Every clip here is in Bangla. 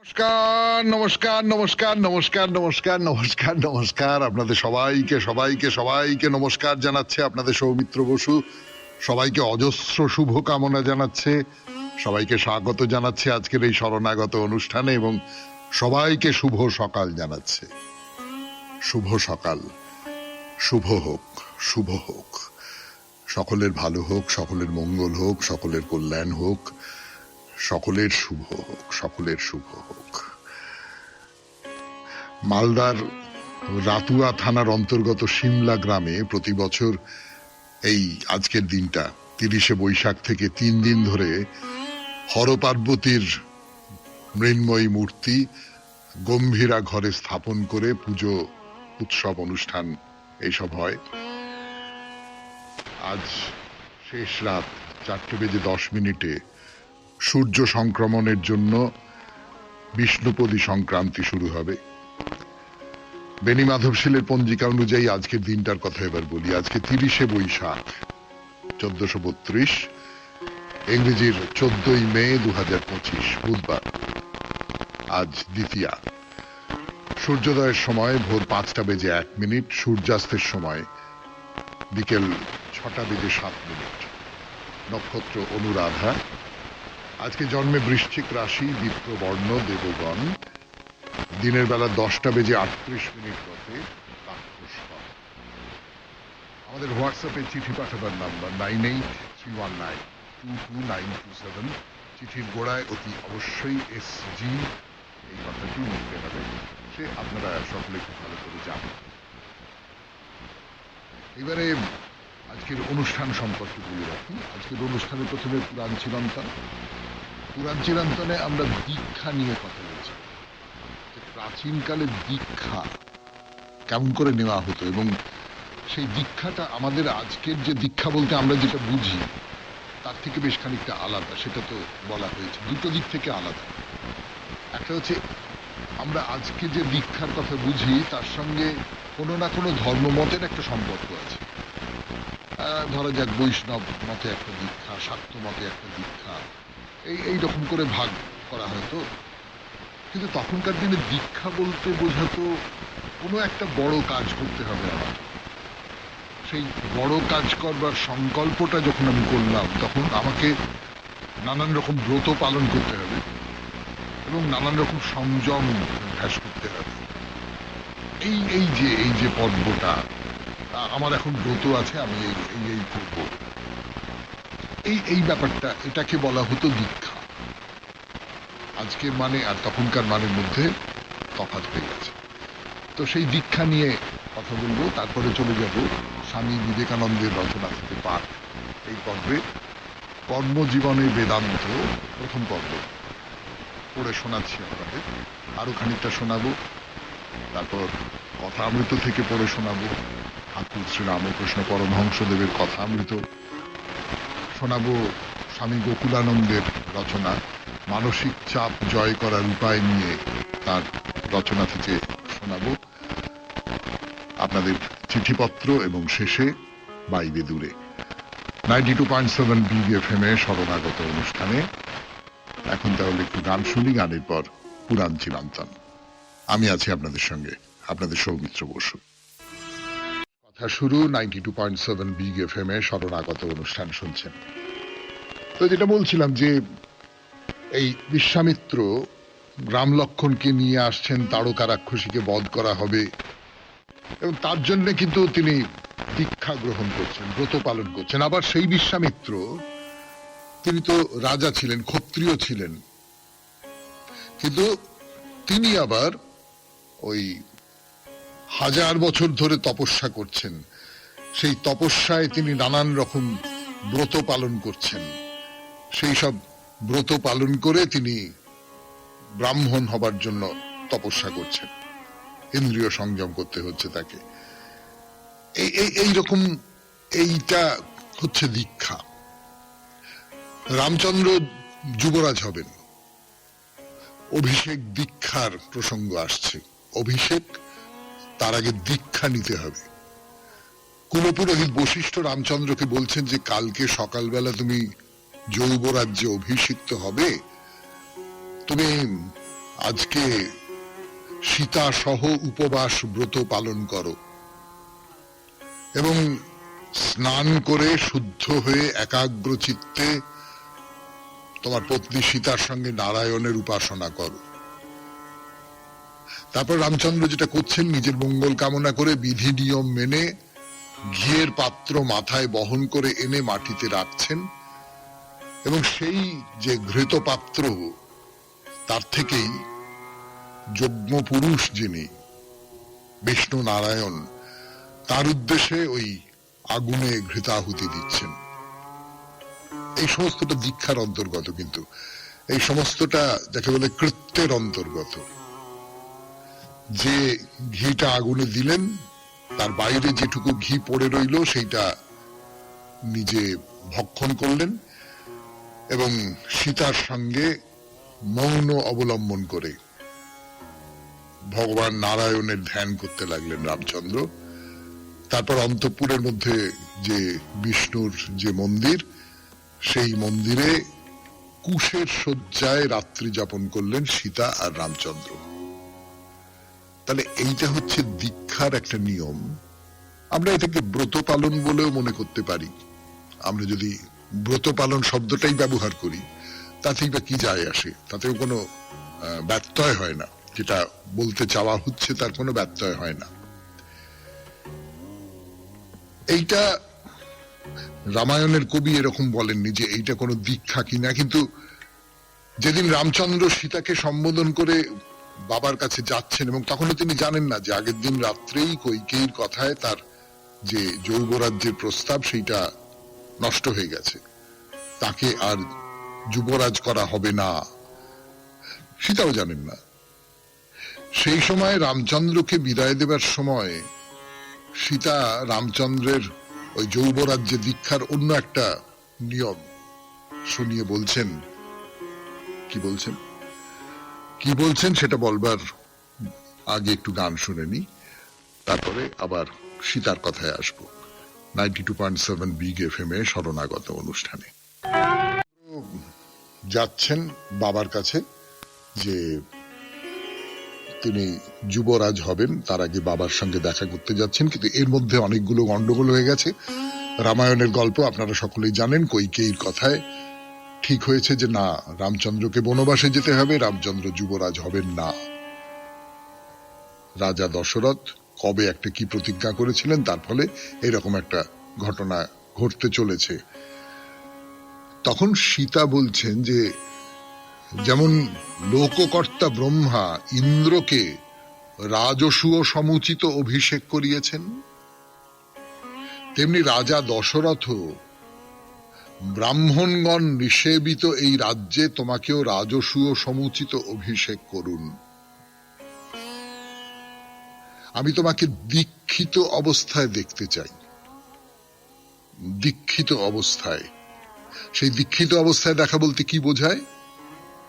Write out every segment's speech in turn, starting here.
নমস্কার নমস্কার নমস্কার নমস্কার নমস্কার নমস্কার নমস্কার আপনাদের সবাইকে সবাইকে সবাইকে নমস্কার জানাচ্ছে আপনাদের সৌমিত্র বসু। সবাইকে অজস্র শুভ কামনা জানাচ্ছে, সবাইকে স্বাগত জানাচ্ছে আজকের এই শরণাগত অনুষ্ঠানে এবং সবাইকে শুভ সকাল জানাচ্ছে। শুভ সকাল, শুভ হোক, শুভ হোক, সকলের ভালো হোক, সকলের মঙ্গল হোক, সকলের কল্যাণ হোক, সকলের শুভ হোক, সকলের শুভ হোক। মালদার রাতুয়া থানার অন্তর্গত সিমলা গ্রামে প্রতি বছর এই আজকের দিনটা 30শে বৈশাখ থেকে 3 দিন ধরে হরপার্বতীর মৃন্ময়ী মূর্তি গম্ভীরা ঘরে স্থাপন করে পুজো উৎসব অনুষ্ঠান এইসব হয়। আজ শেষ রাত 4:10 সূর্য সংক্রমণের জন্য বিষ্ণুপদী সংক্রান্তি শুরু হবে। বেনি মাধবশীলের পঞ্জিকা অনুযায়ী আজকের দিনটার কথা এবার বলি। আজকে 30শে বৈশাখ 1432, ইংরেজির 14ই মে 2025, বুধবার। আজ দ্বিতীয়া। সূর্যোদয়ের সময় ভোর 5:01, সূর্যাস্তের সময় বিকেল 6:07। নক্ষত্র অনুরাধা। আজকে জন্মে বৃশ্চিক রাশি, বিপ্রবর্ণ, দেবগণ। দিনের বেলা 10:38 পথে রাক্ষসগণ। আমাদের হোয়াটসঅ্যাপে চিঠি পাঠাবার নাম্বার 9831922927। চিঠির গোড়ায় অতি অবশ্যই SG এই কথাটি লিখতে হবে, সে আপনারা সকলে খুব ভালো করে জানেন। এবারে আজকের অনুষ্ঠান সম্পর্কে বলে রাখি। আজকের অনুষ্ঠানের প্রথমে পুরাণ চিরন্তন। পুরাণ চিরন্তনে আমরা দীক্ষা নিয়ে কথা বলছি। প্রাচীনকালে দীক্ষা কেমন করে নেওয়া হতো এবং সেই দীক্ষাটা আমাদের আজকের যে দীক্ষা বলতে আমরা যেটা বুঝি তার থেকে বেশ খানিকটা আলাদা, সেটা তো বলা হয়েছে। দুটো দিক থেকে আলাদা। একটা হচ্ছে আমরা আজকে যে দীক্ষার কথা বুঝি তার সঙ্গে কোনো না কোনো ধর্মমতের একটা সম্পর্ক আছে। ধরা যাক বৈষ্ণব মতে একটা দীক্ষা, শাক্ত মতে একটা দীক্ষা, এইরকম করে ভাগ করা হয়তো। কিন্তু তখনকার দিনে দীক্ষা বলতে বোঝাতো কোনো একটা বড় কাজ করতে হবে আমার। সেই বড় কাজ করবার সংকল্পটা যখন আমি করলাম তখন আমাকে নানান রকম ব্রত পালন করতে হবে এবং নানান রকম সংযম অভ্যাস করতে হবে। এই যে পর্বটা আমার এখন ব্রত আছে, আমি এই করব, এই ব্যাপারটা, এটাকে বলা হতো দীক্ষা। আজকের মানে আর তখনকার মানের মধ্যে তফাৎ হয়ে গেছে। তো সেই দীক্ষা নিয়ে কথা বলবো। তারপরে চলে যাব স্বামী বিবেকানন্দের রচনা থেকে পাঠ, এই পর্বে কর্মজীবনে বেদান্ত প্রথম পর্ব পড়ে শোনাচ্ছি আপনাদের। আরো খানিকটা শোনাবো। তারপর কথামৃত থেকে পড়ে শোনাবো ঠাকুর শ্রী রামকৃষ্ণ পরমহংসদেবের কথামৃত। শোনাবো স্বামী গোকুলানন্দের রচনা মানসিক চাপ জয় করার উপায় নিয়ে, তার রচনা থেকে শোনাবো আপনাদের চিঠিপত্র এবং শেষে বাইবে দূরে। 92.7 BFM এ শরণাগত অনুষ্ঠানে এখন তাহলে একটু গান শুনি, গানের পর পুরাণ চিরন্তন। আমি আছি আপনাদের সঙ্গে, আপনাদের সৌমিত্র বসু। কথা শুরু 92.7 BFM এ শরণাগত অনুষ্ঠান শুনছেন। তো যেটা বলছিলাম যে এই বিশ্বামিত্র রাম লক্ষ্মণকে নিয়ে আসছেন, তাড়কা রাক্ষসীকে বধ করা হবে এবং তার জন্য কিন্তু তিনি দীক্ষা গ্রহণ করছেন, ব্রত পালন করছেন। আবার সেই বিশ্বামিত্র তিনি তো রাজা ছিলেন, ক্ষত্রিয় ছিলেন, কিন্তু তিনি আবার ওই 1000 বছর ধরে তপস্যা করছেন। সেই তপস্যায় তিনি নানান রকম ব্রত পালন করছেন। সেই সব ব্রত পালন করে তিনি ব্রাহ্মণ হবার জন্য তপস্যা করছেন, ইন্দ্রিয় সংযম করতে হচ্ছে তাকে। এইরকম এইটা হচ্ছে দীক্ষা। রামচন্দ্র যুবরাজ হবেন, অভিষেক দীক্ষার প্রসঙ্গ আসছে। অভিষেক, তার আগে দীক্ষা নিতে হবে। কুলপুরোহিত বশিষ্ঠ রামচন্দ্রকে বলছেন যে কালকে সকালবেলা তুমি যৌবরাজ্যে অভিষিক্ত হবে, তুমি আজকে সীতা সহ উপবাস ব্রত পালন করো এবং স্নান করে শুদ্ধ হয়ে একাগ্র চিত্তে তোমার পত্নী সীতার সঙ্গে নারায়ণের উপাসনা করো। তারপর রামচন্দ্র যেটা করছেন, নিজের মঙ্গল কামনা করে বিধি নিয়ম মেনে ঘিয়ের পাত্র মাথায় বহন করে এনে মাটিতে রাখছেন এবং সেই যে ঘৃত পাত্র, তার থেকেই যজ্ঞ পুরুষ যিনি বিষ্ণু নারায়ণ, তার উদ্দেশ্যে ওই আগুনে ঘৃতাহুতি দিচ্ছেন। এই সমস্তটা দীক্ষার অন্তর্গত, কিন্তু এই সমস্তটা যাকে বলে কৃত্যের অন্তর্গত। যে ঘিটা আগুনে দিলেন, তার বাইরে যেটুকু ঘি পড়ে রইল সেইটা নিজে ভক্ষণ করলেন এবং সীতার সঙ্গে মৌন অবলম্বন করে ভগবান নারায়ণের ধ্যান করতে লাগলেন রামচন্দ্র। তারপর অন্তঃপুরের মধ্যে যে বিষ্ণুর যে মন্দির, সেই মন্দিরে কুশের শয্যায় রাত্রি যাপন করলেন সীতা আর রামচন্দ্র। তাহলে এইটা হচ্ছে দীক্ষার একটা নিয়ম। আমরা এটাকে ব্রত পালন বলেও মনে করতে পারি। আমরা যদি ব্রত পালন শব্দটাই ব্যবহার করি, তাতেই বা কি যায় আসে? তাতেও কোনো ব্যত্যয় হয় না। যেটা বলতে চাওয়া হচ্ছে তার কোনো ব্যত্যয় হয় না। এইটা রামায়ণের কবি এরকম বলেননি যে এইটা কোনো দীক্ষা কিনা, কিন্তু যেদিন রামচন্দ্র সীতাকে সম্বোধন করে বাবার কাছে যাচ্ছেন এবং তখনও তিনি জানেন না যে আগের দিন রাত্রেই কৈকেয়ীর কথায় তার যে যৌবরাজ্যের প্রস্তাব সেইটা নষ্ট হয়ে গেছে, তাকে আর যুবরাজ করা হবে না, সীতাও জানেন না। সেই সময় রামচন্দ্রকে বিদায় দেবার সময় সীতা রামচন্দ্রের ওই যৌবরাজ্যে দীক্ষার অন্য একটা নিয়ম শুনিয়ে বলছেন। কি বলছেন সেটা বলবার আগে একটু গান শুনে নি, তারপরে আবার সীতার কথায় আসবো। 92.7 বিগ এফএম এ শরণাগত অনুষ্ঠানে যাচ্ছেন বাবার কাছে যে তিনি যুবরাজ হবেন, তার আগে বাবার সঙ্গে দেখা করতে যাচ্ছেন। কিন্তু এর মধ্যে অনেকগুলো গন্ডগোল হয়ে গেছে। রামায়ণের গল্প আপনারা সকলেই জানেন। কৈকেয়ীর কথায় ঠিক হয়েছে যে না, রামচন্দ্রকে বনবাসে যেতে হবে, রামচন্দ্র যুবরাজ হবেন না। রাজা দশরথ কবে একটা কি প্রতিজ্ঞা করেছিলেন, তার ফলে এরকম একটা ঘটনা ঘটতে চলেছে। তখন সীতা বলছেন যে যেমন লোককর্তা ব্রহ্মা ইন্দ্রকে রাজসূয় সমুচিত অভিষেক করিয়েছেন, তেমনি রাজা দশরথ ব্রাহ্মণগণ নিষেবিত এই রাজ্যে তোমাকেও রাজসূয় সমুচিত অভিষেক করুন। আমি তোমাকে দীক্ষিত অবস্থায় দেখতে চাই। দীক্ষিত অবস্থায়, সেই দীক্ষিত অবস্থায় দেখা বলতে কি বোঝায়,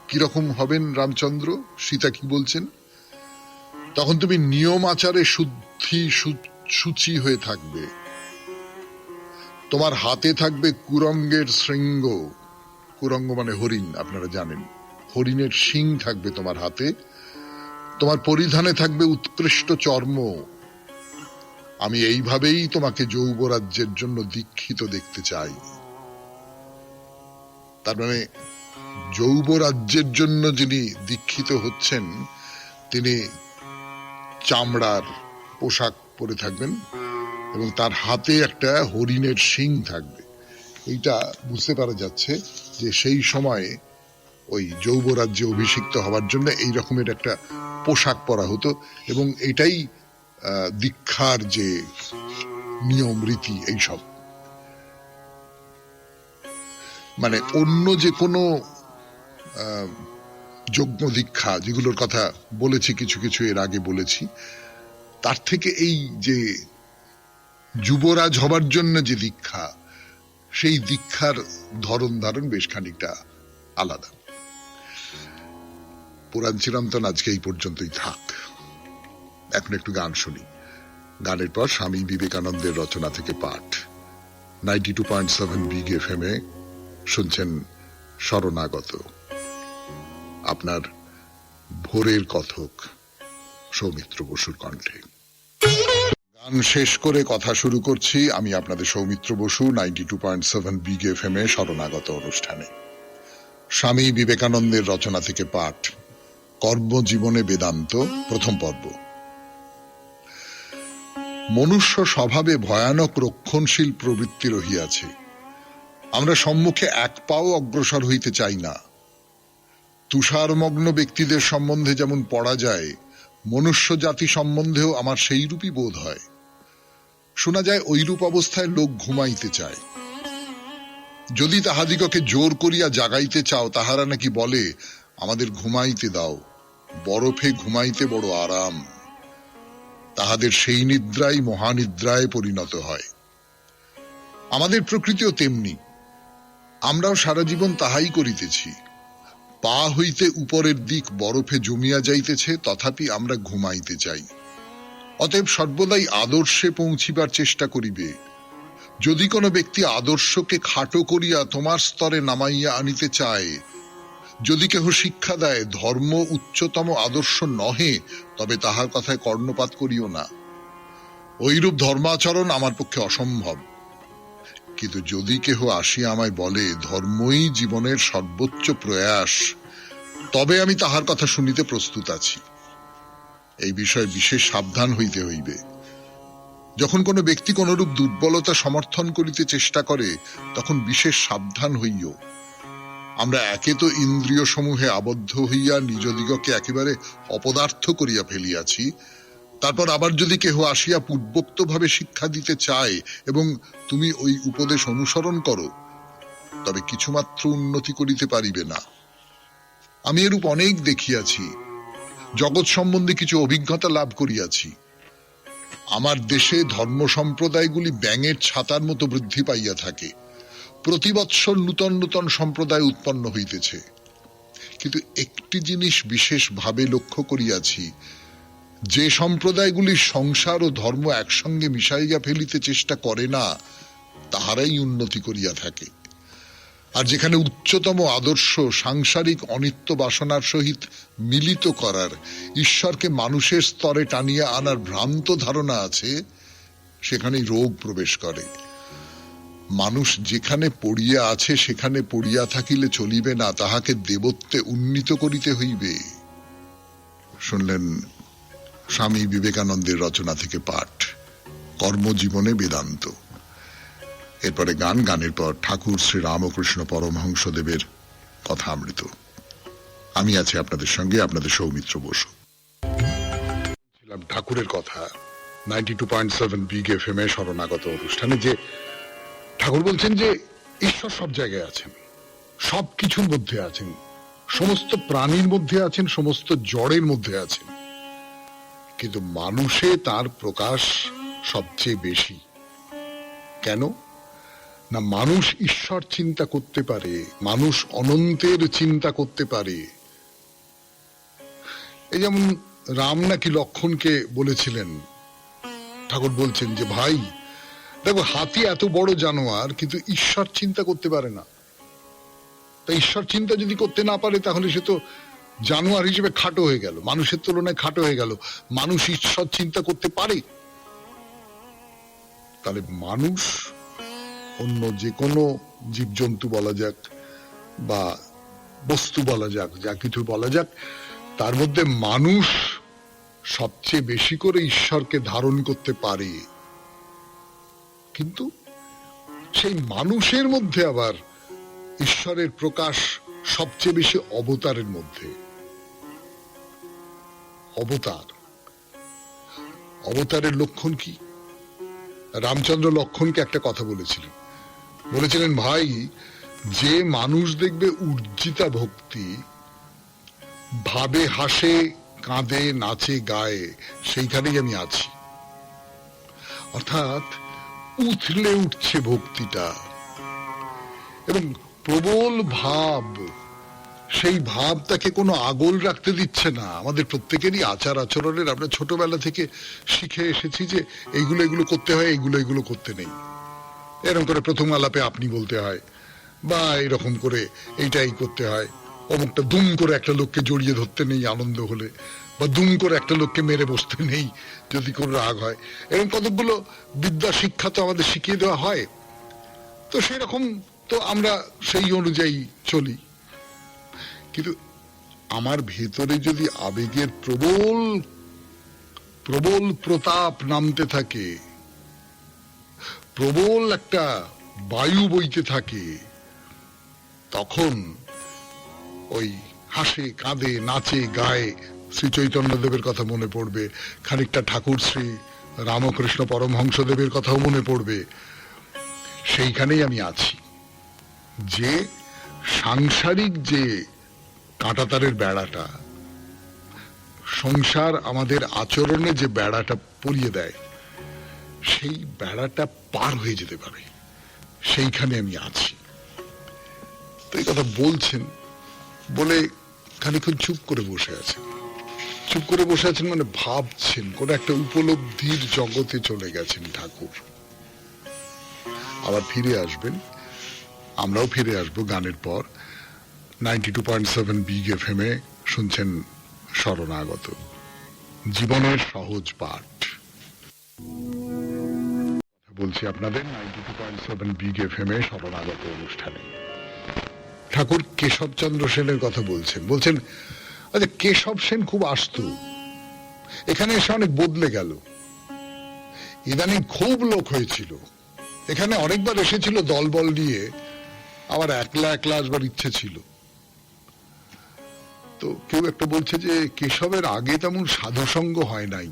কিরকম হবেন রামচন্দ্র? সীতা কি বলছেন? তখন তুমি নিয়ম আচারে শুচি হয়ে থাকবে, তোমার হাতে থাকবে কুরঙ্গের শৃঙ্গ। কুরঙ্গ মানে হরিণ, আপনারা জানেন। হরিণের শিং থাকবে তোমার হাতে, তোমার পরিধানে থাকবে উৎকৃষ্ট চর্ম। আমি এইভাবেই তোমাকে যৌবরাজ্যের জন্য দীক্ষিত দেখতে চাই। তার মানে যৌবরাজ্যের জন্য যিনি দীক্ষিত হচ্ছেন, তিনি চামড়ার পোশাক পরে থাকবেন এবং তার হাতে একটা হরিণের শিং থাকবে। এইটা বুঝতে পারা যাচ্ছে যে সেই সময়ে ওই যৌবরাজ্যে অভিষিক্ত হওয়ার জন্য এই রকমের একটা পোশাক পরা হতো এবং এটাই দীক্ষার যে নিয়ম রীতি। এইসব মানে অন্য যে কোনো যজ্ঞ দীক্ষা যেগুলোর কথা বলেছি, কিছু কিছু এর আগে বলেছি, তার থেকে এই যে যুবরাজ হবার জন্য যে দীক্ষা, সেই দীক্ষার ধরন ধারণ বেশ খানিকটা আলাদা। পুরাণ চিরন্তন আজকে এই পর্যন্তই থাক। এখন একটু গান শুনি। গানের পর স্বামী বিবেকানন্দের রচনা থেকে পাঠ। 92.7 বিগ এফএম এ শুনছেন শরণাগত, আপনার ভোরের কথক সৌমিত্র বসুর কণ্ঠে। গান শেষ করে কথা শুরু করছি আমি আপনাদের সৌমিত্র বসু 92.7 বিগ এফএম এ শরণাগত অনুষ্ঠানে। স্বামী বিবেকানন্দের রচনা থেকে পাঠ, কর্মজীবনে বেদান্ত, প্রথম পর্ব। মনুষ্য স্বভাবে ভয়ানক রক্ষণশীল প্রবৃত্তি রহিয়াছে। আমরা সম্মুখে এক পাও অগ্রসর হইতে চাই না। তুষারমগ্ন ব্যক্তিদের সম্বন্ধে যেমন পড়া যায়, মনুষ্য জাতি সম্বন্ধেও আমার সেই রূপই বোধ হয়। শোনা যায় ঐরূপ অবস্থায় লোক ঘুমাইতে চায়। যদি তাহাদিগকে জোর করিয়া জাগাইতে চাও, তাহারা নাকি বলে, আমাদের ঘুমাইতে দাও, বরফে ঘুমাইতে বড় আরাম। তাহাদের সেই নিদ্রাই মহানিদ্রায় পরিণত হয়। আমাদের প্রকৃতিও তেমনি। আমরাও সারা জীবন তাহাই করিতেছি। পা হইতে উপরের দিক বরফে জমিয়া যাইতেছে, তথাপি আমরা ঘুমাইতে চাই। অতএব সর্বদাই আদর্শে পৌঁছিবার চেষ্টা করিবে। যদি কোনো ব্যক্তি আদর্শকে খাটো করিয়া তোমার স্তরে নামাইয়া আনিতে চায়, যদি কেহ শিক্ষা দেয় ধর্ম উচ্চতম আদর্শ নহে, তবে তাহার কথায় কর্ণপাত করিও না। ঐরূপ ধর্মাচরণ আমার পক্ষে অসম্ভব। কিন্তু যদি কেহ আসিয়া আমায় বলে ধর্মই জীবনের সর্বোচ্চ প্রয়াস, তবে আমি তাহার কথা শুনিতে প্রস্তুত আছি। এই বিষয়ে বিশেষ সাবধান হইতে হইবে। যখন কোনো ব্যক্তি কোনরূপ দুর্বলতা সমর্থন করিতে চেষ্টা করে, তখন বিশেষ সাবধান হইও। আমরা একে তো ইন্দ্রিয় সমূহে আবদ্ধ হইয়া নিজদিগকে একেবারে অপদার্থ করিয়া ফেলিয়াছি, তারপর আবার যদি কেহ আসিয়া পূর্বোক্ত ভাবে শিক্ষা দিতে চায় এবং তুমি ওই উপদেশ অনুসরণ করো, তবে কিছুমাত্র উন্নতি করিতে পারিবে না। আমি এরূপ অনেক দেখিয়াছি, জগৎ সম্বন্ধে কিছু অভিজ্ঞতা লাভ করিয়াছি। আমার দেশে ধর্ম সম্প্রদায়গুলি ব্যাঙের ছাতার মতো বৃদ্ধি পাইয়া থাকে। প্রতি বৎসর নূতন নূতন সম্প্রদায় উৎপন্ন হইতেছে। কিন্তু একটি জিনিস বিশেষভাবে লক্ষ্য করিয়াছি, যে সম্প্রদায়গুলি সংসার ও ধর্ম একসঙ্গে মিশাইয়া ফেলিতে চেষ্টা করে না, তাহারাই উন্নতি করিয়া থাকে। আর যেখানে উচ্চতম আদর্শ সাংসারিক অনিত্য বাসনার সহিত মিলিত করার, ঈশ্বরকে মানুষের স্তরে টানিয়া আনার ভ্রান্ত ধারণা আছে, সেখানেই রোগ প্রবেশ করে। মানুষ যেখানে পড়িয়া আছে সেখানে পড়িয়া থাকিলে চলিবে না, তাহাকে দেবত্বে উন্নীত করিতে হইবে। শুনলেন স্বামী বিবেকানন্দের রচনা থেকে পাঠ, কর্মজীবনে বেদান্ত। এরপরে গান, গানের পর ঠাকুর শ্রী রামকৃষ্ণ পরমহংসদেবের কথা অমৃত। আমি আছি আপনাদের সঙ্গে, আপনাদের সৌমিত্র বসু। ঠাকুরের কথা 92.7 বিগ এফএম এ শরণাগত অনুষ্ঠানে, যে ঠাকুর বলছেন যে ঈশ্বর সব জায়গায় আছেন, সব কিছুর মধ্যে আছেন, সমস্ত প্রাণীর মধ্যে আছেন, সমস্ত জড়ের মধ্যে আছেন। কিন্তু মানুষে তার প্রকাশ সবচেয়ে বেশি। কেন না, মানুষ ঈশ্বর চিন্তা করতে পারে, মানুষ অনন্তের চিন্তা করতে পারে। এই যেমন রাম নাকি লক্ষ্মণকে বলেছিলেন, ঠাকুর বলছেন যে ভাই দেখো, হাতি এত বড় জানোয়ার, কিন্তু ঈশ্বর চিন্তা করতে পারে না। তা ঈশ্বর চিন্তা যদি করতে না পারে, তাহলে সে তো জানোয়ার হিসেবে খাটো হয়ে গেল, মানুষের তুলনায় খাটো হয়ে গেল। মানুষ ঈশ্বর চিন্তা করতে পারে। তাহলে মানুষ অন্য যে কোনো জীবজন্তু বলা যাক বা বস্তু বলা যাক, যা কিছু বলা যাক, তার মধ্যে মানুষ সবচেয়ে বেশি করে ঈশ্বরকে ধারণ করতে পারে। কিন্তু সেই মানুষের মধ্যে আবার ঈশ্বরের প্রকাশ সবচেয়ে বেশি অবতারের মধ্যে। অবতারের লক্ষণ কি? রামচন্দ্র লক্ষণকে একটা কথা বলেছিলেন, ভাই যে মানুষ দেখবে উর্জিতা ভক্তি, ভাবে হাসে কাঁদে নাচে গায়ে, সেইখানেই আমি আছি। অর্থাৎ উথলে উঠছে ভক্তিটা, এবং প্রবল ভাব, সেই ভাব তাকে কোনো আগল রাখতে দিচ্ছে না। আমাদের প্রত্যেকেরই আচার আচরণের, আমরা ছোটবেলা থেকে শিখে এসেছি যে এইগুলো এগুলো করতে হয়, এইগুলো এগুলো করতে নেই। এরকম করে প্রথম আলাপে আপনি বলতে হয়, বা এরকম করে এইটাই করতে হয়, অমুকটা দুম করে একটা লোককে জড়িয়ে ধরতে নেই আনন্দ হলে, বা দুম করে একটা লোককে মেরে বসতে নেই যদি কোনো রাগ হয়। এরকম কতগুলো বিদ্যা শিক্ষা তো আমাদের শিখিয়ে দেওয়া হয়। তো সেরকম তো আমরা সেই অনুযায়ী চলি। কিন্তু আমার ভেতরে যদি আবেগের প্রবল প্রবল প্রতাপ নামতে থাকে, প্রবল একটা বায়ু বইতে থাকে, তখন ওই হাসে কাঁদে নাচে গায়ে শ্রী চৈতন্যদেবের কথা মনে পড়বে, খানিকটা ঠাকুর শ্রী রামকৃষ্ণ পরমহংসদেবের কথাও মনে পড়বে। সেইখানেই আমি আছি যে সাংসারিক যে কাঁটাতারের বেড়াটা, সংসার আমাদের আচরণে যে বেড়াটা পরিয়ে দেয়, সেই বেড়াটা পার হয়ে যেতে পারে, সেইখানে আমি আছি। তো এই কথা বলছেন বলে খানিক্ষণ চুপ করে বসে আছেন। চুপ করে বসে আছেন মানে ভাবছেন, কোন একটা উপলব্ধির জগতে চলে গেছেন ঠাকুর। আবার ফিরে আসবেন, আমরাও ফিরে আসবো গানের পর। 92.7 বিগ এফএম এ শুনছেন শরণাগত, জীবনের সহজ পাঠ। বলছি আপনাদের 92.7 বিগ এফএম এ শরণাগত অনুষ্ঠানে ঠাকুর কেশবচন্দ্র সেনের কথা বলছেন। বলছেন আচ্ছা, কেশব সেন খুব আসতো, এখানে এসে অনেক বদলে গেল, ইদানিং খুব লোক হয়েছিল, এখানে অনেকবার এসেছিল দলবল নিয়ে, আবার একলা একলা আসবার ইচ্ছে ছিল। তো কেউ একটা বলছে যে কেশবের আগে তেমন সাধুসঙ্গ হয় নাই।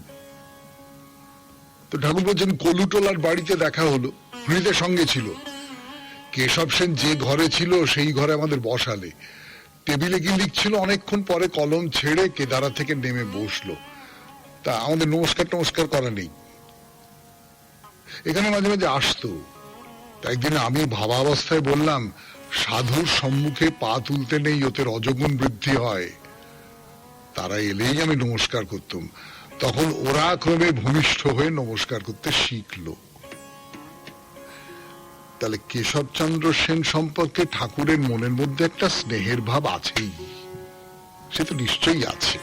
তো ঠাকুর বলছেন কলুটোলার বাড়িতে দেখা হলো, হৃদের সঙ্গে ছিল, কেশব সেন যে ঘরে ছিল সেই ঘরে আমাদের বসালে, টেবিলে কি লিখছিল, অনেকক্ষণ পরে কলম ছেড়ে কেদারা থেকে নেমে বসলো। তা আমাদের নমস্কার করা নেই, এখানে মাঝে মাঝে আসতো। একদিন আমি ভাবাবস্থায় বললাম, সাধুর সম্মুখে পা তুলতে নেই, ওতে রজগুণ বৃদ্ধি হয়। তারা এলেই আমি নমস্কার করতাম, তখন ওরা ক্রমে ভূমিষ্ঠ হয়ে নমস্কার করতে শিখলো। তাহলে কেশবচন্দ্র সেন সম্পর্কে ঠাকুরের মনের মধ্যে একটা স্নেহের ভাব আছেই, সে তো নিশ্চয়ই আছে।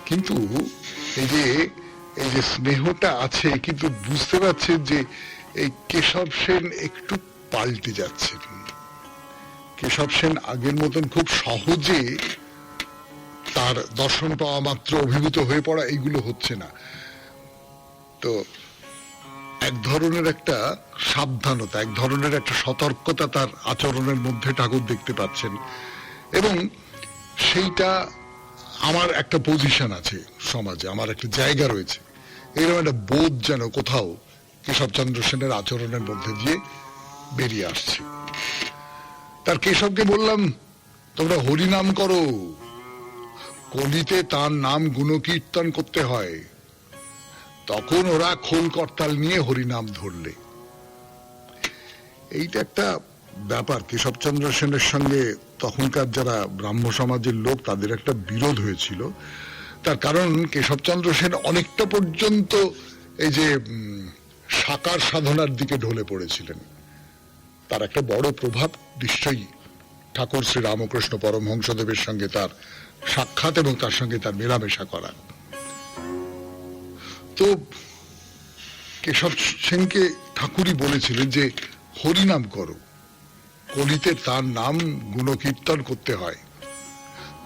কিন্তু এই যে স্নেহটা আছে, কিন্তু বুঝতে পারছেন যে এই কেশব সেন একটু পাল্টে যাচ্ছেন। কেশব সেন আগের মতন খুব সহজে তার দর্শন পাওয়া মাত্র অভিভূত হয়ে পড়া এইগুলো হচ্ছে না। তো এক ধরনের একটা সাবধানতা, এক ধরনের একটা সতর্কতা তার আচরণের মধ্যে ঠাকুর দেখতে পাচ্ছেন। এবং সেইটা আমার একটা পজিশন আছে সমাজে, আমার একটা জায়গা রয়েছে, এরকম একটা বোধ যেন কোথাও কেশবচন্দ্র সেনের আচরণের মধ্যে দিয়ে বেরিয়ে আসছে। তার কেশবকে বললাম, তোমরা হরিনাম করো, কলিতে তার নাম গুণকীর্তন করতে হয়। তখন ওরা খোল করতাল নিয়ে হরিনাম ধরলে। এইটা একটা ব্যাপার। কেশবচন্দ্র সেনের সঙ্গে তখনকার যারা ব্রাহ্ম সমাজের লোক, তাদের একটা বিরোধ হয়েছিল। তার কারণ কেশবচন্দ্র সেন অনেকটা পর্যন্ত এই যে সাকার সাধনার দিকে ঢলে পড়েছিলেন। তার একটা বড় প্রভাব নিশ্চয়ই ঠাকুর শ্রী রামকৃষ্ণ পরমহংসদেবের সঙ্গে তার সাক্ষাৎ এবং তার সঙ্গে তার মেলামেশা করা। তো কেশব সেনকে ঠাকুরই বলেছিলেন যে হরিনাম করো, কলিতে তার নাম গুণকীর্তন করতে হয়।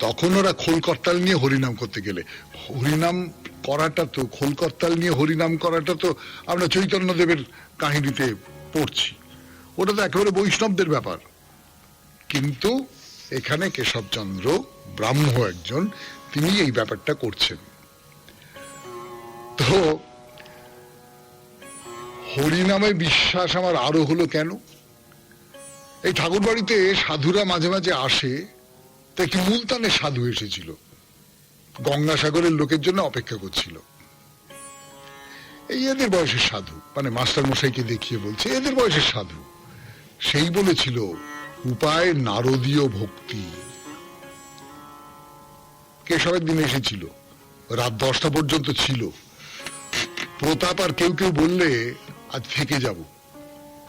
তখন ওরা খোল করতাল নিয়ে হরিনাম করতে গেলে, হরিনাম করাটা তো, খোল করতাল নিয়ে হরিনাম করাটা তো আমরা চৈতন্যদেবের কাহিনীতে পড়ছি, ওটা তো একেবারে বৈষ্ণবদের ব্যাপার। কিন্তু এখানে কেশবচন্দ্র ব্রাহ্ম একজন, তিনি এই ব্যাপারটা করছেন। তো হরিনামে বিশ্বাস আমার আরো হলো কেন, এই ঠাকুর বাড়িতে সাধুরা মাঝে মাঝে আসে। তো একটি মুলতানের সাধু এসেছিল, গঙ্গাসাগরের লোকের জন্য অপেক্ষা করছিল। এই এদের বয়সের সাধু, মানে মাস্টার মশাইকে দেখিয়ে বলছে এদের বয়সের সাধু। সেই বলেছিল উপায় নারদীয় ভক্তি। কেশবের দিন এসেছিল, রাত 10টা পর্যন্ত ছিল। প্রতাপ আর কেউ কেউ বললে আজ থেকে যাব,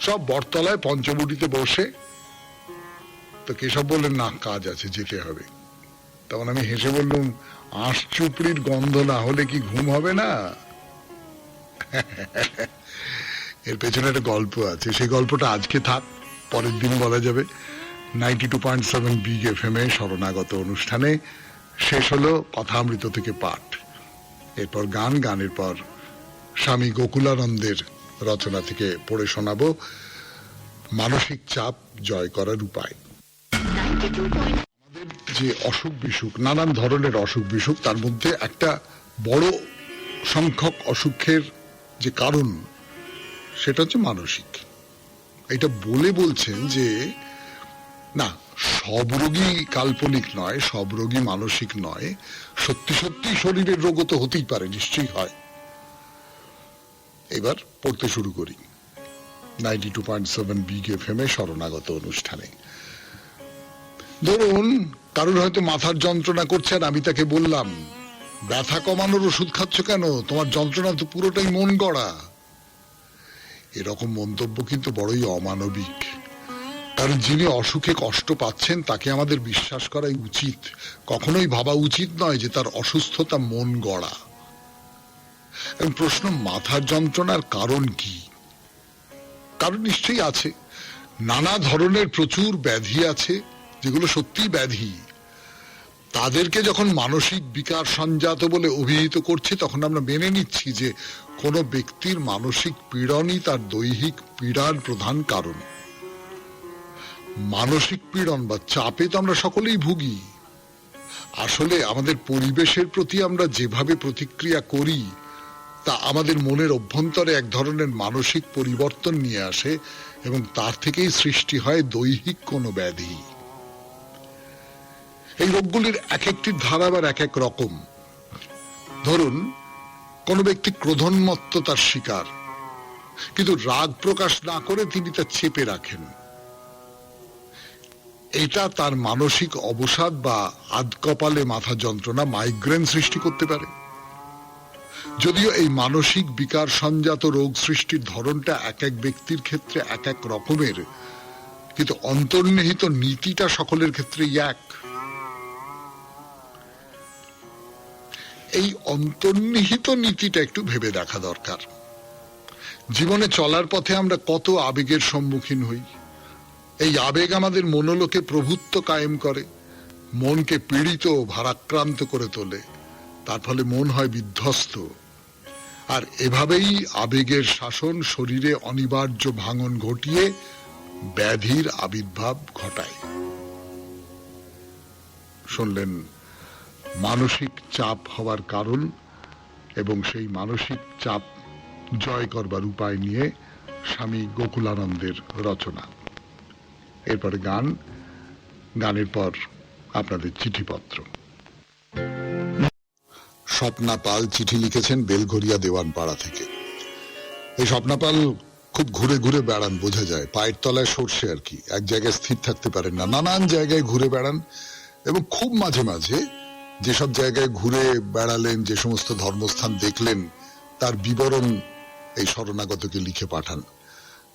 সব বটতলায় পঞ্চবটিতে বসে তো কেশব বললেন, না কাজ আছে, যেতে হবে। তখন আমি হেসে বললুম, আঁশ চুপড়ির গন্ধ না হলে কি ঘুম হবে না? এর পেছনে একটা গল্প আছে, সেই গল্পটা আজকে থাক, পরের দিন বলা যাবে। 92.7 বিগ FM এ শরণাগত অনুষ্ঠানে শেষ হলো কথামৃত থেকে পাঠ। এরপর গান, গানের পর স্বামী গোকুলানন্দের রচনা থেকে পড়ে শোনাবো মানসিক চাপ জয় করার উপায়। আমাদের যে অসুখ বিসুখ, নানান ধরনের অসুখ বিসুখ, তার মধ্যে একটা বড় সংখ্যক অসুখের যে কারণ সেটা হচ্ছে মানসিক। এটা বলে বলছেন যে না, সব রোগী কাল্পনিক নয়, সব রোগী মানসিক নয়, সত্যি সত্যি শরীরের রোগও তো হতেই পারে, নিশ্চয়ই হয়। এবার পড়তে শুরু করি 92.7 বিগ FM এ শরণাগত অনুষ্ঠানে। ধরুন কারোর হয়তো মাথার যন্ত্রণা করছে, আর আমি তাকে বললাম, ব্যথা কমানোর ওষুধ খাচ্ছ কেন, তোমার যন্ত্রণা তো পুরোটাই মন গড়া। এরকম মন্তব্য কিন্তু বড়ই অমানবিক। কারণ যিনি অসুখে কষ্ট পাচ্ছেন তাকে আমাদের বিশ্বাস করাই উচিত। কখনোই ভাবা উচিত নয় যে তার অসুস্থতা মন গড়া। এবং প্রশ্ন, মাথার যন্ত্রণার কারণ কি? কারণ নিশ্চয়ই আছে। নানা ধরনের প্রচুর ব্যাধি আছে যেগুলো সত্যিই ব্যাধি। তাদেরকে যখন মানসিক বিকার সঞ্জাত বলে অভিহিত করছি, তখন আমরা মেনে নিচ্ছি যে কোনো ব্যক্তির মানসিক পীড়নই তার দৈহিক পীড়ার প্রধান কারণ। মানসিক পীড়ন বা চাপে তো আমরা সকলেই ভুগি। আসলে আমাদের পরিবেশের প্রতি আমরা যেভাবে প্রতিক্রিয়া করি তা আমাদের মনের অভ্যন্তরে এক ধরনের মানসিক পরিবর্তন নিয়ে আসে, এবং তার থেকেই সৃষ্টি হয় দৈহিক কোনো ব্যাধি। এই রোগগুলির এক একটি ধারা আবার এক এক রকম। ধরুন কোনো ব্যক্তি ক্রোধোন্মত্ততার শিকার, কিন্তু রাগ প্রকাশ না করে তিনি তা চেপে রাখেন। এটা তার মানসিক অবসাদ বা আধকপালে মাথা যন্ত্রণা, মাইগ্রেন সৃষ্টি করতে পারে। যদিও এই মানসিক বিকার সঞ্জাত রোগ সৃষ্টির ধরনটা এক এক ব্যক্তির ক্ষেত্রে এক এক রকমের, কিন্তু অন্তর্নিহিত নীতিটা সকলের ক্ষেত্রেই এক। এই অন্তর্নিহিত নীতিটা একটু ভেবে দেখা দরকার। জীবনে চলার পথে আমরা কত আবেগের সম্মুখীন হই। এই আবেগ আমাদের মনোলোকে প্রভুত্ব কায়েম করে, মনকে পীড়িত ভারাক্রান্ত করে তোলে। তার ফলে মন হয় বিধ্বস্ত, আর এভাবেই আবেগের শাসন শরীরে অনিবার্য ভাঙন ঘটিয়ে ব্যাধির আবির্ভাব ঘটায়। শুনলেন মানসিক চাপ হওয়ার কারণ এবং সেই মানসিক চাপ জয় করবার উপায় নিয়ে স্বামী গোকুলানন্দের রচনা। এরপরে গান, গানের পর আপনাদের চিঠিপত্র। স্বপ্না পাল চিঠি লিখেছেন বেলঘরিয়া দেওয়ানপাড়া থেকে। এই স্বপ্না পাল খুব ঘুরে ঘুরে বেড়ান, বোঝা যায়। পায়ের তলায় সরষে আর কি, এক জায়গায় স্থির থাকতে পারেন না, নানান জায়গায় ঘুরে বেড়ান। এবং খুব মাঝে মাঝে যেসব জায়গায় ঘুরে বেড়ালেন, যে সমস্ত ধর্মস্থান দেখলেন, তার বিবরণ এই শরণাগতকে লিখে পাঠান।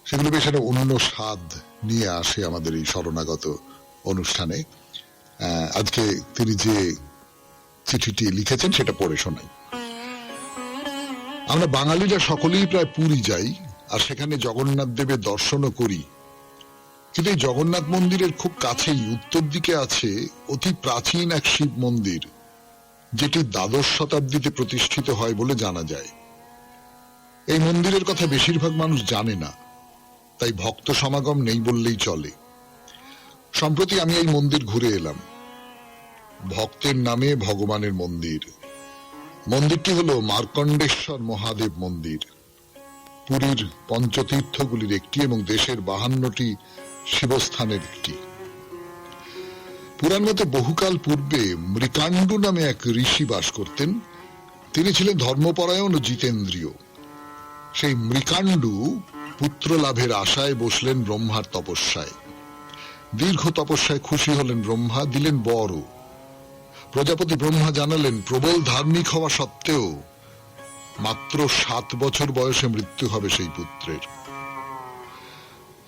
সেগুলো বেশ একটা অন্য স্বাদ নিয়ে আসে আমাদের এই শরণাগত অনুষ্ঠানে। আজকে তিনি যে চিঠিটি লিখেছেন সেটা পড়ে শোনাই। আমরা বাঙালিরা সকলেই প্রায় পুরী যাই, আর সেখানে জগন্নাথ দেবের দর্শনও করি। কিন্তু এই জগন্নাথ মন্দিরের খুব কাছেই উত্তর দিকে আছে অতি প্রাচীন এক শিব মন্দির, যেটি দ্বাদশ শতাব্দীতে প্রতিষ্ঠিত হয় বলে জানা যায়। এই মন্দিরের কথা বেশিরভাগ মানুষ জানে না, তাই ভক্ত সমাগম নেই বললেই চলে। সম্প্রতি আমি এই মন্দির ঘুরে এলাম। ভক্তের নামে ভগবানের মন্দির। মন্দিরটি হলো মার্কণ্ডেশ্বর মহাদেব মন্দির, পুরীর পঞ্চতীর্থগুলির একটি এবং দেশের 52টি শিবস্থানের একটি। পুরাণ মতে বহুকাল পূর্বে মৃকাণ্ডু নামে এক ঋষি বাস করতেন। তিনি ছিলেন ধর্মপরায়ণ ও জিতেন্দ্রীয়। সেই মৃকাণ্ডু পুত্র লাভের আশায় বসলেন ব্রহ্মার তপস্যায়। দীর্ঘ তপস্যায় খুশি হলেন ব্রহ্মা, দিলেন বরও। প্রজাপতি ব্রহ্মা জানালেন প্রবল ধার্মিক হওয়া সত্ত্বেও মাত্র 7 বছর বয়সে মৃত্যু হবে সেই পুত্রের।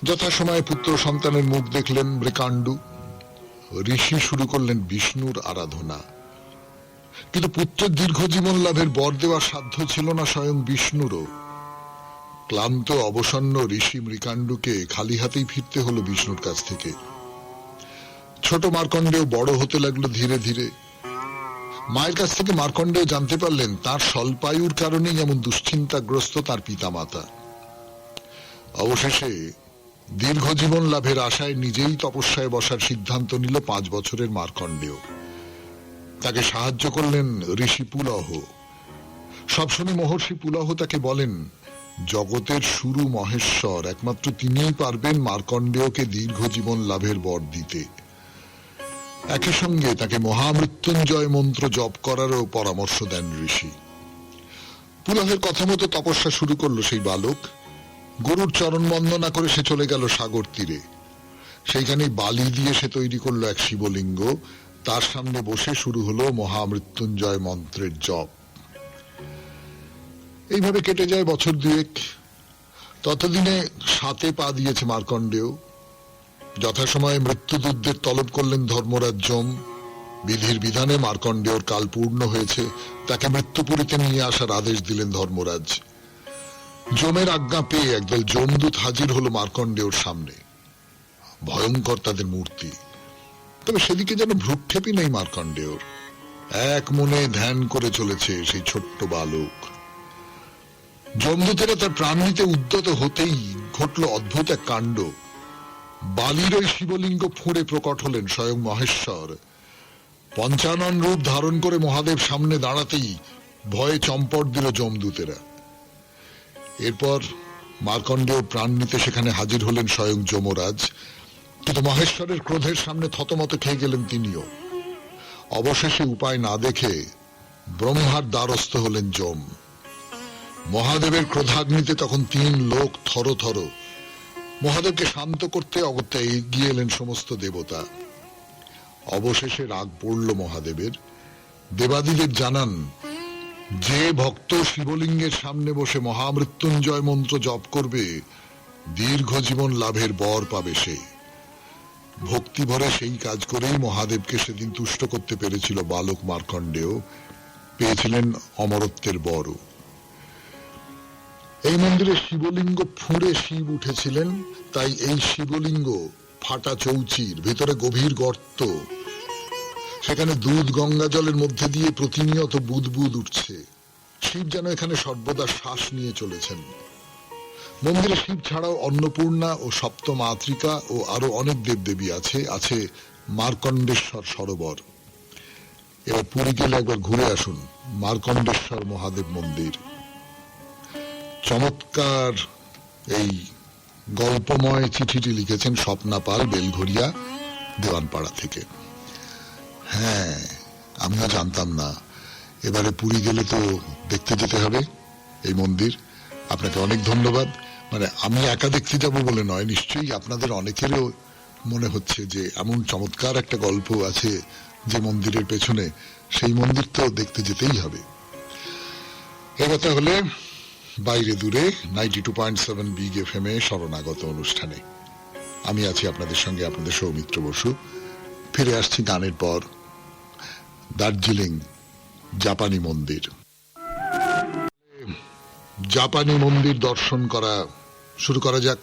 যথাসময়ে পুত্র সন্তানের মুখ দেখলেন মৃকাণ্ডু। ঋষি শুরু করলেন বিষ্ণুর আরাধনা। কিন্তু পুত্রের দীর্ঘ জীবন লাভের বর দেওয়ার সাধ্য ছিল না স্বয়ং বিষ্ণুরও। ক্লান্ত অবসন্ন ঋষি মৃকাণ্ডুকে খালি হাতেই ফিরতে হলো বিষ্ণুর কাছ থেকে। ছোট মার্কণ্ডেয় বড় হতে লাগলো ধীরে ধীরে। মায়ের কাছ থেকে মার্কণ্ডেয় জানতে পারলেন তার স্বল্পায়ুর কারণেই এমন দুশ্চিন্তাগ্রস্ত তার পিতামাতা। অবশেষে দীর্ঘ জীবন লাভের আশায় নিজেই তপস্যায় বসার সিদ্ধান্ত নিল 5 বছরের মার্কণ্ডেয়। তাকে সাহায্য করলেন ঋষি পুলহ। সব শুনে মহর্ষি পুলহ তাকে বলেন, জগতের শুরু মহেশ্বর, একমাত্র তিনিই পারবেন মার্কণ্ডেয়কে দীর্ঘ জীবন লাভের বর দিতে। একই সঙ্গে তাকে মহামৃত্যুঞ্জয় মন্ত্র জপ করারও পরামর্শ দেন ঋষি। পুলহের কথা মতো তপস্যা শুরু করলো সেই বালক। গরুর চরণ বন্দনা করে সে চলে গেল সাগর তীরে। সেইখানে বালি দিয়ে সে তৈরি করলো এক শিবলিঙ্গ। তার সামনে বসে শুরু হলো মহামৃত্যুঞ্জয় মন্ত্রের জপ। এইভাবে কেটে যায় বছর 2 ততদিনে 7 পা দিয়েছে মার্কণ্ডেয়। যথাসময়ে মৃত্যুদূতদের তলব করলেন ধর্মরাজ যম। বিধির বিধানে মার্কণ্ডেয়র কাল পূর্ণ হয়েছে, তাকে মৃত্যুপুরীতে নিয়ে আসার আদেশ দিলেন ধর্মরাজ। যমের আজ্ঞা পেয়ে একদল যমদূত হাজির হলো মার্কণ্ডেয়র সামনে। ভয়ঙ্কর তাদের মূর্তি, তবে সেদিকে যেন ভ্রুক্ষেপই নেই মার্কণ্ডেয়র। এক মনে ধ্যান করে চলেছে সেই ছোট্ট বালক। যমদূতেরা তার প্রাণ নিতে উদ্যত হতেই ঘটল অদ্ভুত এক কাণ্ড। বালির ওই শিবলিঙ্গ ফুঁড়ে প্রকট হলেন স্বয়ং মহেশ্বর। পঞ্চানন রূপ ধারণ করে মহাদেব সামনে দাঁড়াতেই ভয়ে চম্পট দিল যমদূতেরা। এরপর মার্কণ্ডেয় প্রাণ নিতে সেখানে হাজির হলেন স্বয়ং যমরাজ। কিন্তু মহেশ্বরের ক্রোধের সামনে থতমত খেয়ে গেলেন তিনিও। অবশেষে উপায় না দেখে ব্রহ্মার দ্বারস্থ হলেন যম। মহাদেবের ক্রোধাগ্নিতে তখন 3 লোক থরথর। মহাদেবকে শান্ত করতে অগত্যা এগিয়ে এলেন সমস্ত দেবতা। অবশেষে রাগ পড়ল মহাদেবের। দেবাদিদেব জানান, যে ভক্ত শিবলিঙ্গের সামনে বসে মহামৃত্যুঞ্জয় মন্ত্র জপ করবে দীর্ঘ জীবন লাভের বর পাবে সে। ভক্তি ভরে সেই কাজ করেই মহাদেবকে সেদিন তুষ্ট করতে পেরেছিল বালক মার্কণ্ডেয়। পেয়েছিলেন অমরত্বের বরও। এই মন্দিরে শিবলিঙ্গ ফুঁড়ে শিব উঠেছিলেন, তাই এই শিবলিঙ্গ ফাটা চৌচির, ভেতরে গভীর গর্ত। সেখানে দুধ গঙ্গা জলের মধ্যে দিয়ে প্রতিনিয়ত বুদবুদ উঠছে। শিব যেন এখানে সর্বদা শ্বাস নিয়ে চলেছেন। মন্দিরে শিব ছাড়াও অন্নপূর্ণা ও সপ্তমাতৃকা ও আরো অনেক দেবদেবী আছে। আছে মার্কণ্ডেশ্বর সরোবর। এবার পুরী গেলে একবার ঘুরে আসুন মার্কণ্ডেশ্বর মহাদেব মন্দির। চমৎকার এই গল্পময় চিঠিটি লিখেছেন স্বপ্না পাল, বেলঘরিয়া, দেওয়ানপাড়া থেকে। হ্যাঁ, আমিও জানতাম না। এবারে পুরী গেলে তো দেখতে যেতে হবে এই মন্দির। আপনাকে অনেক ধন্যবাদ। মানে আমি একা দেখতে যাব বলে নয়, নিশ্চয়ই আপনাদের অনেকেরও মনে হচ্ছে যে এমন চমৎকার একটা গল্প আছে যে মন্দিরের পেছনে, সেই মন্দির তো দেখতে যেতেই হবে। এ কথা হলে বাইরে দূরে 92.7 বিগ এফএম এ শরণাগত অনুষ্ঠানে আমি আছি আপনাদের সঙ্গে, আপনাদের সৌমিত্র বসু। ফিরে আসছি গানের পর। দার্জিলিং জাপানি মন্দির। জাপানি মন্দির দর্শন করা শুরু করা যাক।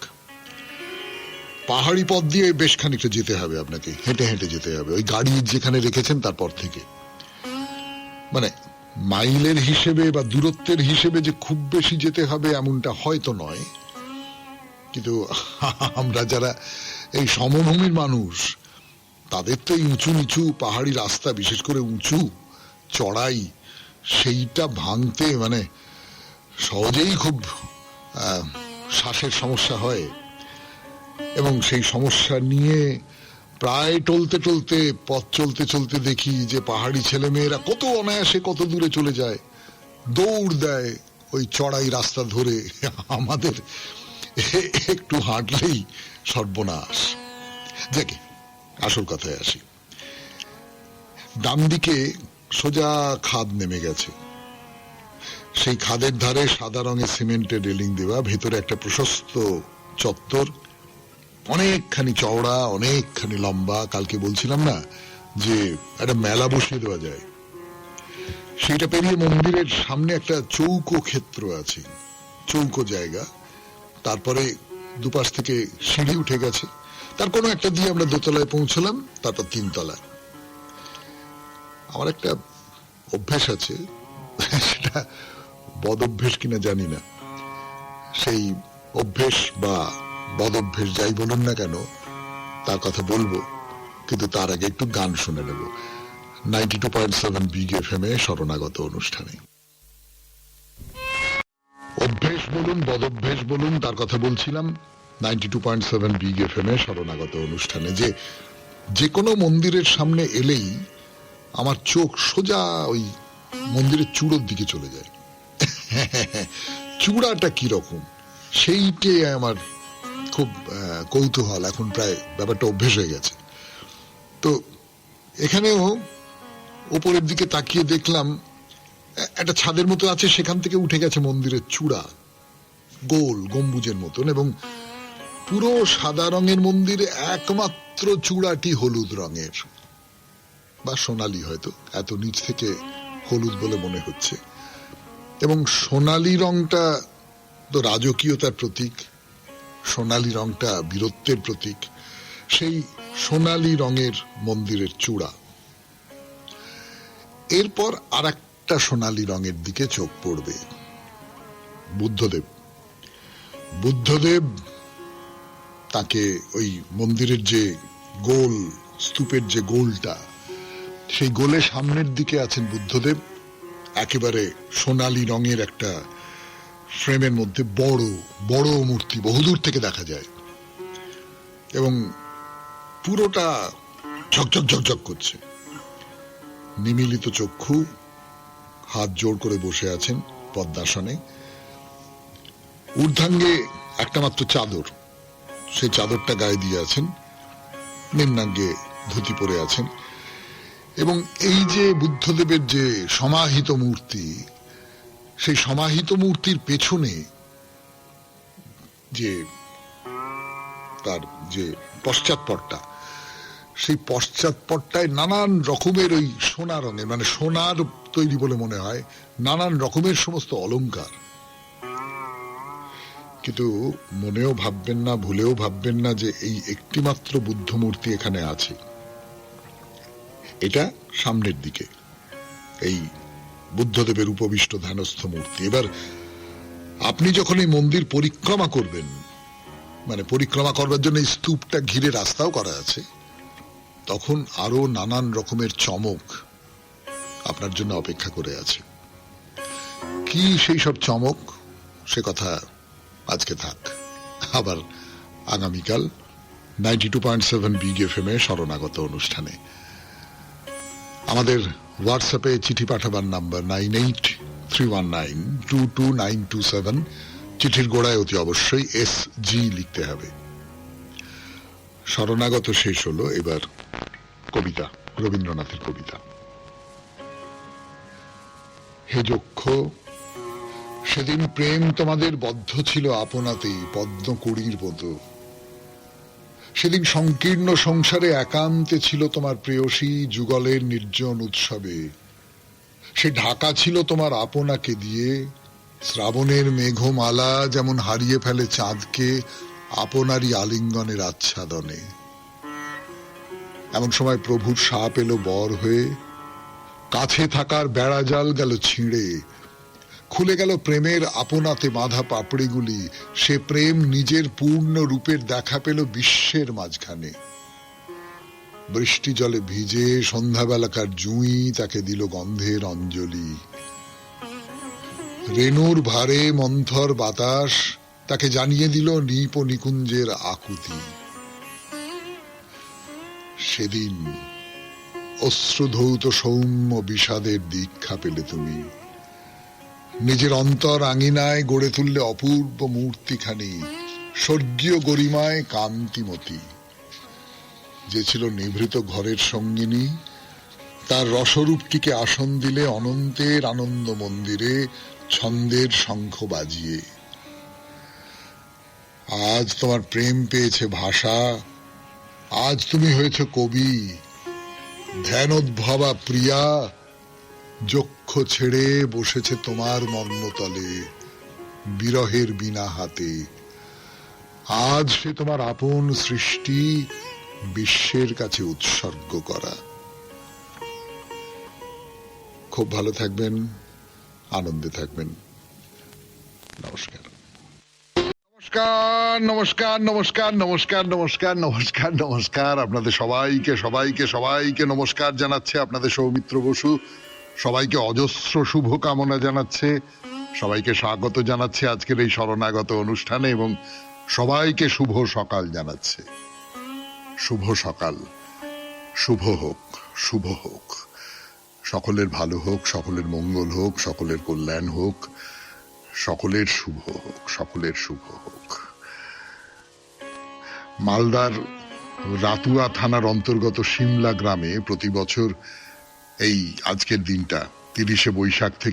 পাহাড়ি পথ দিয়ে বেশ খানিকটা যেতে হবে আপনাকে, হেঁটে হেঁটে যেতে হবে। ওই গাড়ি যেখানে রেখেছেন তারপর থেকে, মানে মাইলের হিসেবে বা দূরত্বের হিসেবে যে খুব বেশি যেতে হবে এমনটা হয়তো নয়, কিন্তু আমরা যারা এই সমভূমির মানুষ তাদের তো এই উঁচু নিচু পাহাড়ি রাস্তা, বিশেষ করে উঁচু চড়াই, সেইটা ভাঙতে মানে সহজেই খুব শ্বাসের সমস্যা হয়। এবং সেই সমস্যা নিয়ে প্রায় টলতে টলতে পথ চলতে চলতে দেখি যে পাহাড়ি ছেলে মেয়েরা কত অনায়াসে কত দূরে চলে যায়, দৌড় দেয় ওই চড়াই রাস্তা ধরে। আমাদের একটু হাঁটলেই সর্বনাশ। দেখে আসল কথায় আসি। ডান দিকে সোজা খাদ নেমে গেছে। সেই খাদের ধারে সাদা রঙের সিমেন্টের রেলিং দেওয়া, ভেতরে একটা প্রশস্ত চত্বর। অনেকখানি চওড়া, অনেকখানি লম্বা। কালকে বলছিলাম না যে একটা মেলা বসিয়ে দেওয়া যায়, সেটা পেরিয়ে মন্দিরের সামনে একটা চৌকো ক্ষেত্র আছে, চৌকো জায়গা। তারপরে দুপাশ থেকে সিঁড়ি উঠে গেছে, তার কোনো একটা দিয়ে আমরা দোতলায় পৌঁছলাম, তারপর তিনতলায়। আমার একটা অভ্যেস আছে, সেটা বদ অভ্যেস কিনা জানি না, সেই অভ্যেস বা বদ অভ্যেস যাই বলুন না কেন তার কথা বলবো, কিন্তু তার আগে একটু গান শুনে নেব 92.7 বিগ এফএম এ শরণাগত অনুষ্ঠানে। অভ্যেস বলুন বদ অভ্যেস বলুন, তার কথা বলছিলাম 92.7 বিগ এফএম এ শরণাগত অনুষ্ঠানে। যে কোনো মন্দিরের সামনে এলেই আমার চোখ সোজা ওই মন্দিরের চূড়োর দিকে চলে যায়। চূড়াটা কি রকম সেইটাই আমার খুব কৌতূহল, এখন প্রায় ব্যাপারটা অভ্যেস হয়ে গেছে। তো এখানেও উপরের দিকে তাকিয়ে দেখলাম একটা ছাদের মতো আছে, সেখান থেকে উঠে গেছে মন্দিরের চূড়া, গোল গম্বুজের মতন, এবং পুরো সাদা রঙের মন্দিরে একমাত্র চূড়াটি হলুদ রঙের বা সোনালী, হয়তো এত নিচ থেকে হলুদ বলে মনে হচ্ছে। এবং সোনালী রংটা তো রাজকীয়তার প্রতীক, সোনালী রংটা বীরত্বের প্রতীক। সেই সোনালী রঙের মন্দিরের চূড়া, এরপর আর একটা সোনালী রঙের দিকে চোখ পড়বে, বুদ্ধদেব। বুদ্ধদেব, তাকে ওই মন্দিরের যে গোল স্তূপের যে গোলটা, সেই গোলের সামনের দিকে আছেন বুদ্ধদেব, একেবারে সোনালী রঙের একটা ফ্রেমের মধ্যে, বড় বড় মূর্তি, বহুদূর থেকে দেখা যায়, এবং পুরোটা ঝকঝক ঝকঝক করছে। নিমিলিত চক্ষু, হাত জোড় করে বসে আছেন পদ্মাসনে, ঊর্ধ্বাঙ্গে একটা মাত্র চাদর, সেই চাদরটা গায়ে দিয়ে আছেন, নিম্নাঙ্গে ধুতি পরে আছেন। এবং এই যে বুদ্ধদেবের যে সমাহিত মূর্তি, সেই সমাহিত মূর্তির পেছনে যে তার যে পশ্চাৎপটটা, সেই পশ্চাৎপটটায় নানান রকমের ওই সোনা রঙের, মানে সোনার তৈরি বলে মনে হয়, নানান রকমের সমস্ত অলংকার। কিন্তু মনেও ভাববেন না, ভুলেও ভাববেন না যে এই একটিমাত্র বুদ্ধ মূর্তি এখানে আছে। এটা সামনের দিকে এই বুদ্ধদেবের উপবিষ্ট ধ্যানস্থ মূর্তি। এবার আপনি যখন এই মন্দির পরিক্রমা করবেন, মানে পরিক্রমা করবার জন্য এই স্তূপটা ঘিরে রাস্তাও করা আছে, তখন আরো নানান রকমের চমক আপনার জন্য অপেক্ষা করে আছে। কি সেই সব চমক, সে কথা আজকে থাক, আবার আগামীকাল 92.7 বিগ এফএম এ শরণাগত অনুষ্ঠানে। আমাদের হোয়াটসঅ্যাপে চিঠি পাঠাবার নাম্বার 9831922927। চিঠির গোড়ায় অতি অবশ্যই SG লিখতে হবে। শরণাগত শেষ হলো, এবার কবিতা, রবীন্দ্রনাথের কবিতা। হে যক্ষ, সেদিন প্রেম তোমাদের বদ্ধ ছিল আপনাতেই পদ্মকুড়ির মতো। সেদিন সংকীর্ণ সংসারে একান্তে ছিল তোমার প্রেয়সী যুগলের নির্জন উৎসবে। সে ঢাকা ছিল তোমার আপনাকে দিয়ে, শ্রাবণের মেঘমালা যেমন হারিয়ে ফেলে চাঁদকে আপনারই আলিঙ্গনের আচ্ছাদনে। এমন সময় প্রভুর সাপ এলো বর হয়ে, কাছে থাকার বেড়াজাল গেল ছিঁড়ে, খুলে গেল প্রেমের আপনাতে বাঁধা পাপড়িগুলি। সে প্রেম নিজের পূর্ণ রূপের দেখা পেল বিশ্বের মাঝখানে। বৃষ্টি জলে ভিজে সন্ধ্যাবেলাকার জুঁই তাকে দিল গন্ধের অঞ্জলি। রেণুর ভারে মন্থর বাতাস তাকে জানিয়ে দিল নিপ নিকুঞ্জের আকুতি। সেদিন অশ্রুধৌত সৌম্য বিষাদের দীক্ষা পেলে তুমি। নিজের অন্তর আঙিনায় গড়ে তুললে অপূর্ব মূর্তিখানি, স্বর্গীয় গরিমায় কান্তিমতী। যে ছিল নিভৃত ঘরের সঙ্গিনী, তার রসরূপটিকে আসন দিলে অনন্তের আনন্দ মন্দিরে ছন্দের শঙ্খ বাজিয়ে। আজ তোমার প্রেম পেয়েছে ভাষা, আজ তুমি হয়েছ কবি। ধ্যানোদ্ভবা প্রিয়া যক্ষ ছেড়ে বসেছে তোমার মর্মতলে, বিরহের বিনা হাতে। আজ সে তোমার আপন সৃষ্টি বিশ্বের কাছে উৎসর্গ করা। খুব ভালো থাকবেন, আনন্দে থাকবেন। নমস্কার নমস্কার নমস্কার নমস্কার নমস্কার নমস্কার নমস্কার নমস্কার। আপনাদের সবাইকে সবাইকে সবাইকে নমস্কার জানাচ্ছে আপনাদের সৌমিত্র বসু। সবাইকে অজস্র শুভ কামনা জানাচ্ছে, সবাইকে স্বাগত জানাচ্ছে আজকের এই শরণাগত অনুষ্ঠানে, এবং সবাইকে শুভ সকাল জানাচ্ছে। শুভ সকাল, শুভ হোক, শুভ হোক, সকলের ভালো হোক, সকলের মঙ্গল হোক, সকলের কল্যাণ হোক, সকলের শুভ হোক, সকলের শুভ হোক। মালদার রাতুয়া থানার অন্তর্গত সিমলা গ্রামে প্রতি বছর এই আজকের দিনটা 30শে বৈশাখ থেকে